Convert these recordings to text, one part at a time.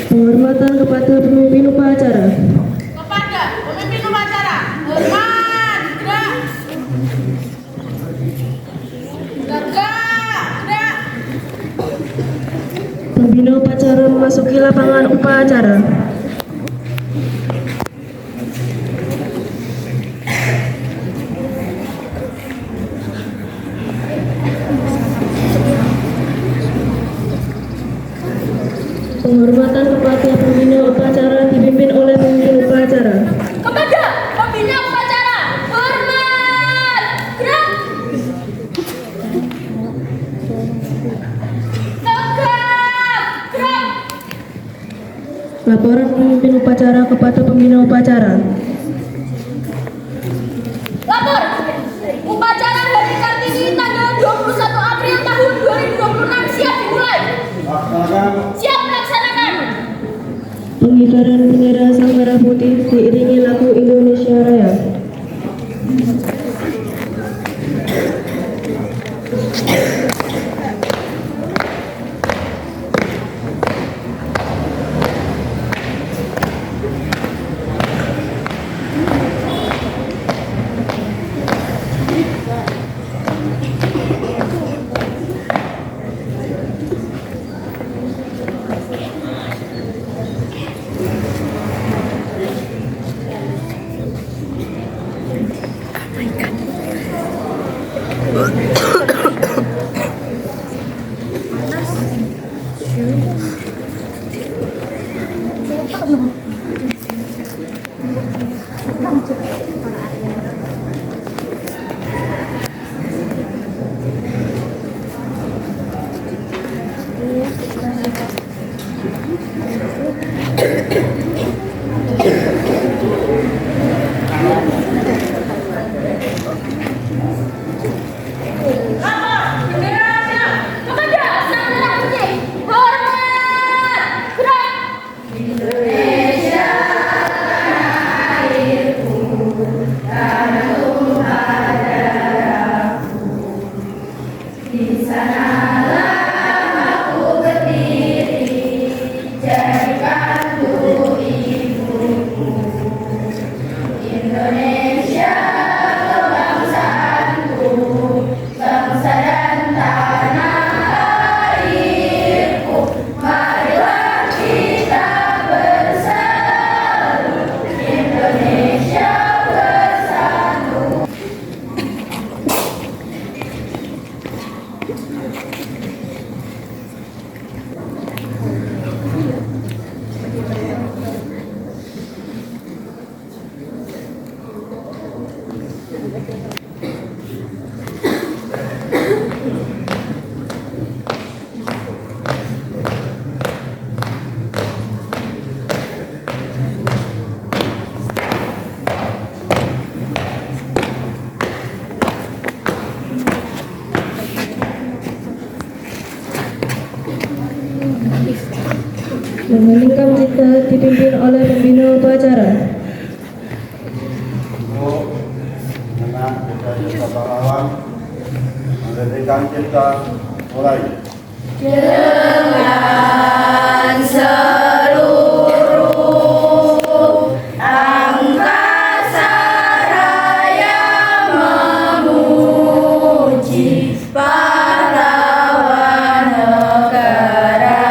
Penghormatan kepada pemimpin upacara. Kepada pemimpin upacara, hormat, gerak. Gerak. Pembina upacara memasuki lapangan upacara. Penghormatan kepada pembina upacara dipimpin oleh pemimpin upacara. Kepada pembina upacara, hormat, gerak. Tegak, gerak. Laporan pemimpin upacara kepada pembina upacara. Lapor, upacara hari Kartini tanggal 21 April tahun 2026 siap dimulai. Siap laksanakan. Pengibaran bendera Sang Merah Putih diiringi lagu Indonesia Raya. Mengeningkan cipta dipimpin oleh pembina upacara. Dengan kita pahlawan mengeningkan cipta mulai. Dengan seluruh angkasa raya memuji pahlawan negara.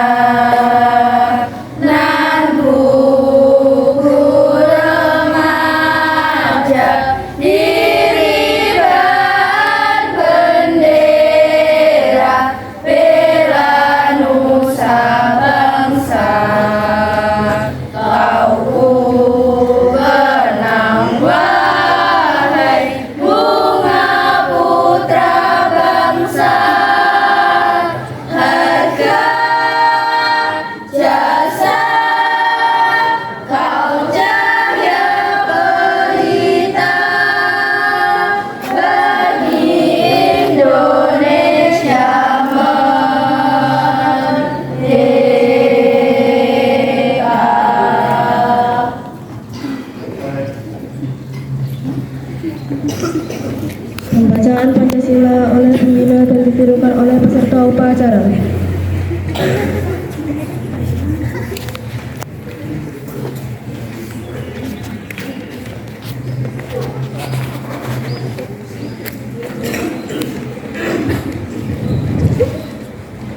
Nan gugur remaja diri bendera bela nusa bangsa. Kau ku benang wahai bunga putra bangsa.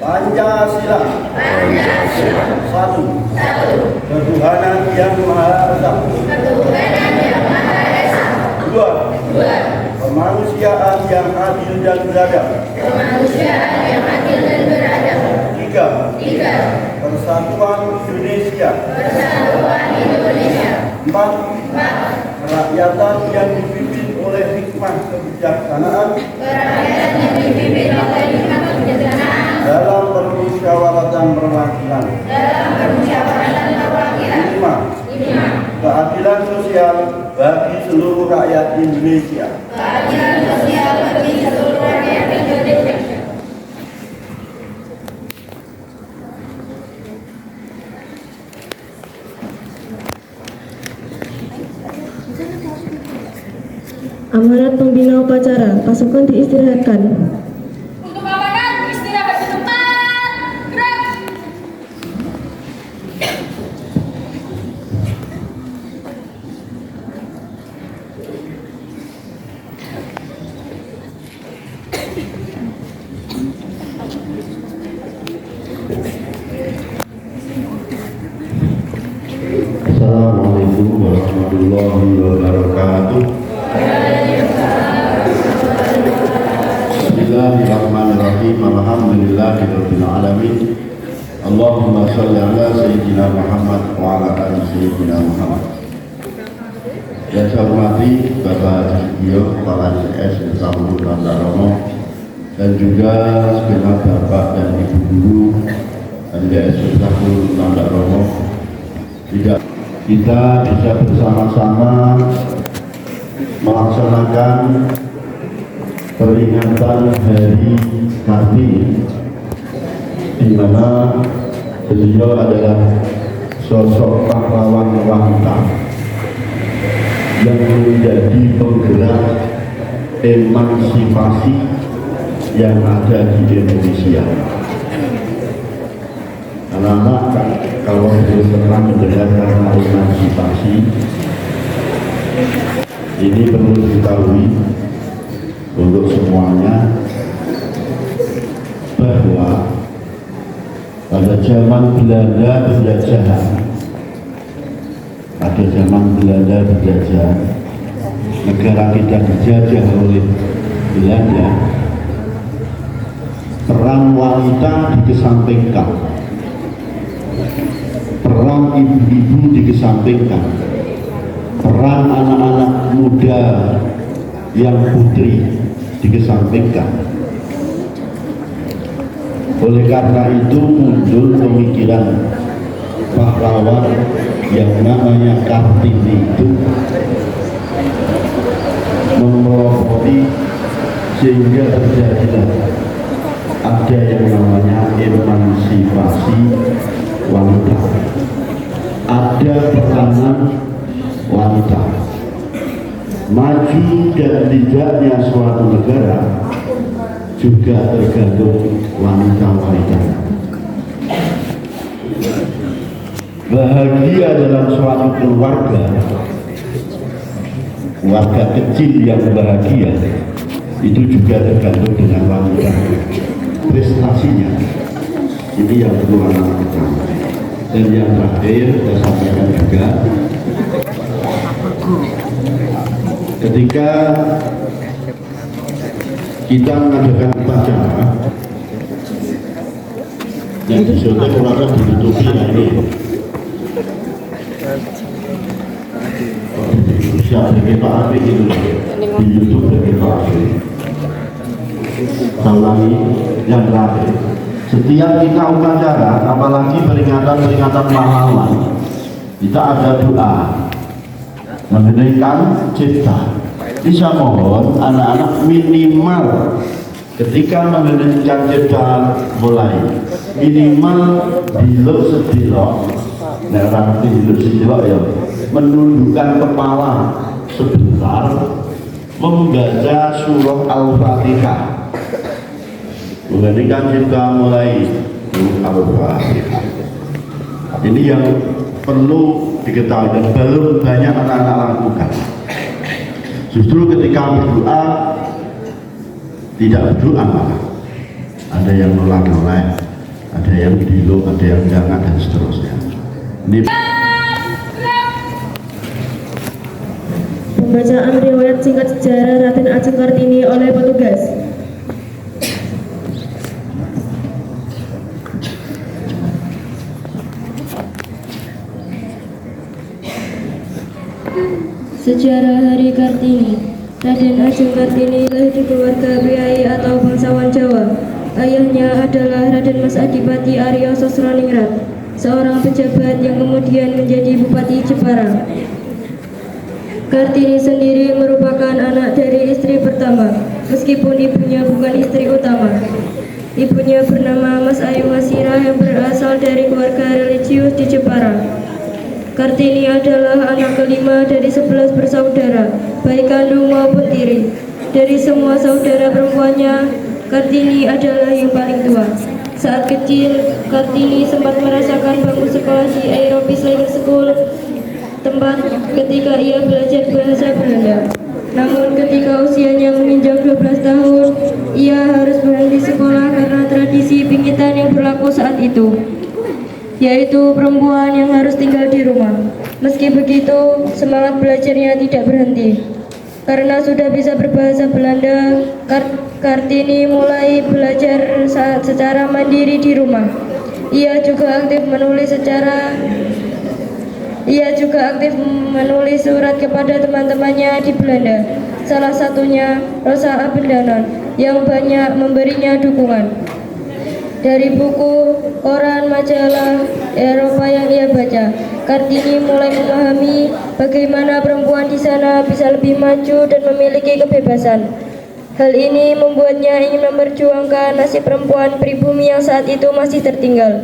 Pancasila. Satu. Ketuhanan yang Maha Esa. Dua. Kemanusiaan yang adil dan beradab. Tiga. Persatuan Indonesia. Empat. Kerakyatan yang dipimpin oleh hikmah kebijaksanaan dalam permusyawaratan perwakilan. Lima. Keadilan sosial bagi seluruh rakyat Indonesia. Amanat pembina upacara, pasukan diistirahatkan. Untuk amanat istirahat di tempat. Gerak. Assalamualaikum warahmatullahi wabarakatuh. Bismillahirrahmanirrahim. Alhamdulillahirabbil alamin. Allahumma shalli ala sayyidina Muhammad wa ala ali sayyidina Muhammad. Yang saya hormati Bapak Cidibio, Kepala CS Bersama Tanda Romo, dan juga segenap Bapak dan Ibu Guru MDS Bersama Tanda Romo. Tidak, kita bisa bersama-sama melaksanakan peringatan Hari Kartini, di mana beliau adalah sosok pahlawan wanita yang menjadi penggerak emansipasi yang ada di Indonesia. Anak-anak kalau belum pernah mendengar kata emansipasi, ini perlu diketahui untuk semuanya bahwa pada zaman Belanda berjajah, negara kita dijajah oleh Belanda, peran wanita dikesampingkan, peran ibu-ibu dikesampingkan, peran anak-anak muda yang putri dikesampingkan. Oleh karena itu muncul pemikiran pahlawan yang namanya Kartini itu memelopori, sehingga terjadilah ada yang namanya emansipasi wanita, ada peranan wanita. Maju dan tidaknya suatu negara juga tergantung wanita-wanita. Bahagia dalam suatu keluarga kecil yang bahagia itu juga tergantung dengan wanita. Prestasinya ini yang perlu anak kita. Dan yang terakhir saya sampaikan juga, ketika kita mengadakan upacara yang disuntik orang ditutupi ini bisa kita api itu di YouTube dan kita api. Ulangi yang terakhir, setiap kita upacara, apalagi peringatan pahlawan, kita ada doa mengenaikan cipta. Bisa mohon anak-anak minimal ketika mengenaikan cipta mulai minimal diluk sedilok, nanti diluk sedilok ya, menundukkan kepala sebentar, membaca surah Al-Fatihah. Mengenaikan cipta mulai Al-Fatihah. Ini yang perlu diketahui dan belum banyak anak-anak lakukan. Justru ketika berdoa tidak berdoa malah ada yang nolak-nolak, ada yang dilo, ada yang jangan, dan seterusnya. Ini Pembacaan riwayat singkat sejarah Raden Ajeng Kartini oleh petugas. Sejarah Hari Kartini. Raden Ajeng Kartini lahir di keluarga priai atau bangsawan Jawa. Ayahnya adalah Raden Mas Adipati Aryo Sosroningrat, seorang pejabat yang kemudian menjadi Bupati Jepara. Kartini sendiri merupakan anak dari istri pertama, meskipun ibunya bukan istri utama. Ibunya bernama Mas Ayu Masira yang berasal dari keluarga religius di Jepara. Kartini adalah anak kelima dari 11 bersaudara, baik kandung maupun tiri. Dari semua saudara perempuannya, Kartini adalah yang paling tua. Saat kecil, Kartini sempat merasakan bangku sekolah di Aerobic Slang School, tempat ketika ia belajar bahasa Belanda. Namun ketika usianya menginjak 12 tahun, ia harus berhenti sekolah karena tradisi pingitan yang berlaku saat itu, yaitu perempuan yang harus tinggal di rumah. Meski begitu, semangat belajarnya tidak berhenti. Karena sudah bisa berbahasa Belanda, Kartini mulai belajar secara mandiri di rumah. Ia juga aktif menulis surat kepada teman-temannya di Belanda, salah satunya Rosa Abendanon yang banyak memberinya dukungan. Dari buku, koran, majalah Eropa yang ia baca, Kartini mulai memahami bagaimana perempuan di sana bisa lebih maju dan memiliki kebebasan. Hal ini membuatnya ingin memperjuangkan nasib perempuan pribumi yang saat itu masih tertinggal.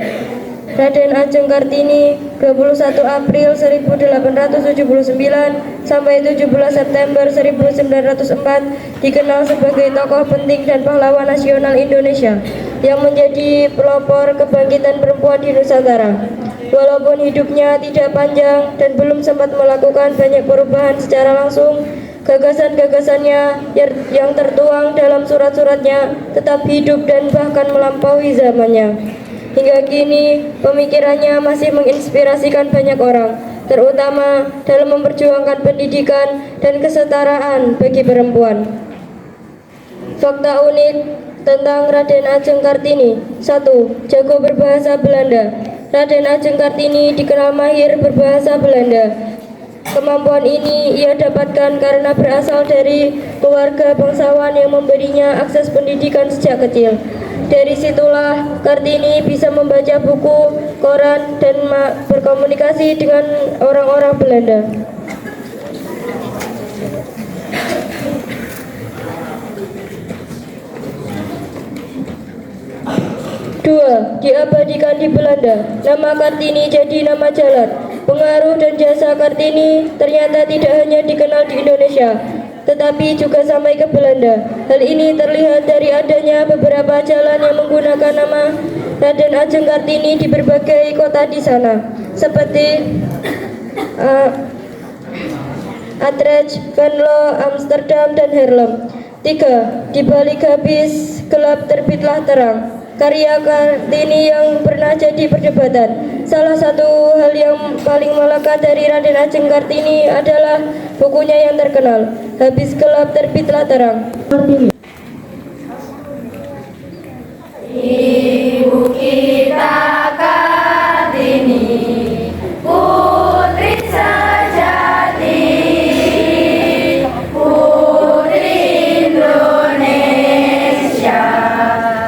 Raden Ajeng Kartini 21 April 1879 sampai 17 September 1904 dikenal sebagai tokoh penting dan pahlawan nasional Indonesia yang menjadi pelopor kebangkitan perempuan di Nusantara. Walaupun hidupnya tidak panjang dan belum sempat melakukan banyak perubahan secara langsung, gagasan-gagasannya yang tertuang dalam surat-suratnya tetap hidup dan bahkan melampaui zamannya. Hingga kini, pemikirannya masih menginspirasikan banyak orang, terutama dalam memperjuangkan pendidikan dan kesetaraan bagi perempuan. Fakta unik tentang Raden Ajeng Kartini. 1. Jago berbahasa Belanda. Raden Ajeng Kartini dikenal mahir berbahasa Belanda. Kemampuan ini ia dapatkan karena berasal dari keluarga bangsawan yang memberinya akses pendidikan sejak kecil. Dari situlah Kartini bisa membaca buku, koran, dan berkomunikasi dengan orang-orang Belanda. 2. Diabadikan di Belanda. Nama Kartini jadi nama jalan. Pengaruh dan jasa Kartini ternyata tidak hanya dikenal di Indonesia, tetapi juga sampai ke Belanda. Hal ini terlihat dari adanya beberapa jalan yang menggunakan nama Raden Ajeng Kartini di berbagai kota di sana, seperti Utrecht, Venlo, Amsterdam, dan Haarlem. 3. Di balik habis gelap terbitlah terang. Karya Kartini yang pernah jadi perdebatan. Salah satu hal yang paling melekat dari Raden Ajeng Kartini adalah bukunya yang terkenal, Habis Gelap Terbitlah Terang. Ibu kita Kartini, putri sejati, putri Indonesia,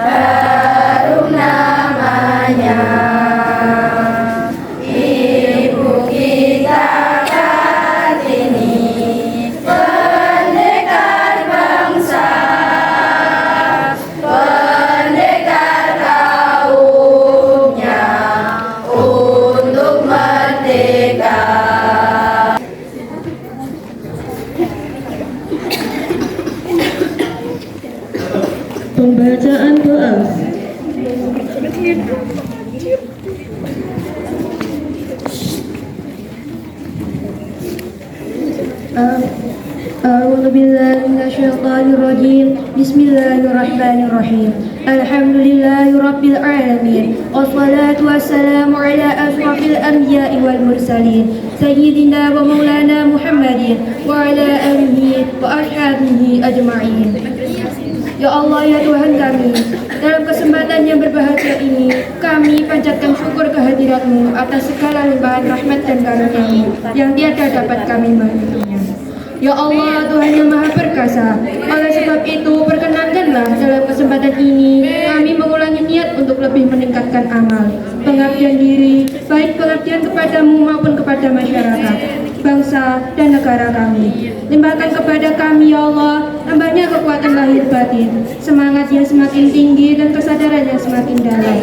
harum namanya. Ibu kita Kartini, pendekar bangsa, pendekar kaumnya untuk merdeka. Pembacaan doa. أعوذ بالله من الشيطان الرجيم بسم الله الرحمن الرحيم الحمد لله رب العالمين والصلاة والسلام على أشرف الأنبياء والمرسلين سيدنا ومولانا محمد وعلى آله وأصحابه أجمعين. Ya Allah, ya Tuhan kami, dalam kesempatan yang berbahagia ini, kami panjatkan syukur kehadirat-Mu atas segala limpahan rahmat dan karunia-Mu yang tiada dapat kami menghitungnya. Ya Allah, Tuhan yang Maha Perkasa, oleh sebab itu perkenankanlah dalam kesempatan ini kami mengulangi niat untuk lebih meningkatkan amal, pengabdian diri, baik pengabdian kepadamu maupun kepada masyarakat, bangsa, dan negara kami. Limpahkan kepada kami, ya Allah, tambahnya kekuatan lahir batin, semangat yang semakin tinggi dan kesadaran yang semakin dalam.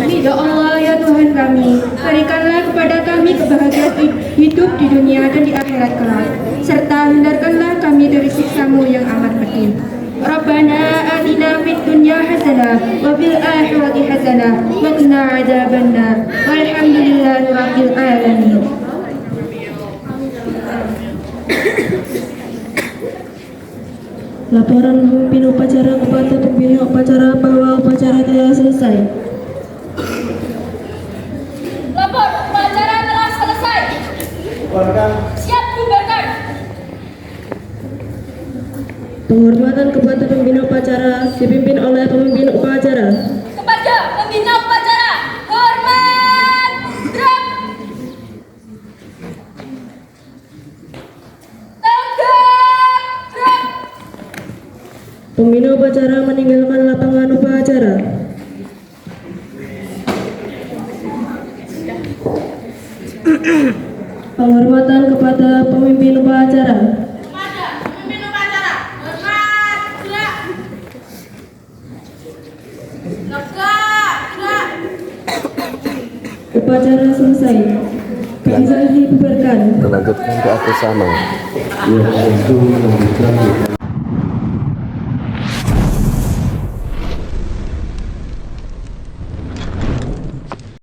Ya Allah, ya Tuhan kami, berikanlah kepada kami kebahagiaan hidup di dunia dan di akhirat kelak, serta hindarkanlah kami dari siksa-Mu yang amat pedih. Rabbana atina fid dunya hasanah wa fil akhirati hasanah wa qina adzabannar. Walhamdulillahi rabbil alamin. Laporan pemimpin upacara kepada pemimpin upacara bahwa upacara telah selesai. Lapor, upacara telah selesai. Siap bubarkan. Penghormatan kepada pemimpin upacara dipimpin oleh pemimpin upacara. Kepada pembina upacara, hormat. Gerak. Tegak. Gerak. Pembina upacara meninggalkan lapangan upacara. Penghormatan kepada pemimpin upacara. Kepada pemimpin upacara, hormat. Gerak. Tegak. Gerak. Upacara selesai. Bisa dibubarkan. Melanjutkan ke atas sana. Ya, itu lanjutkan.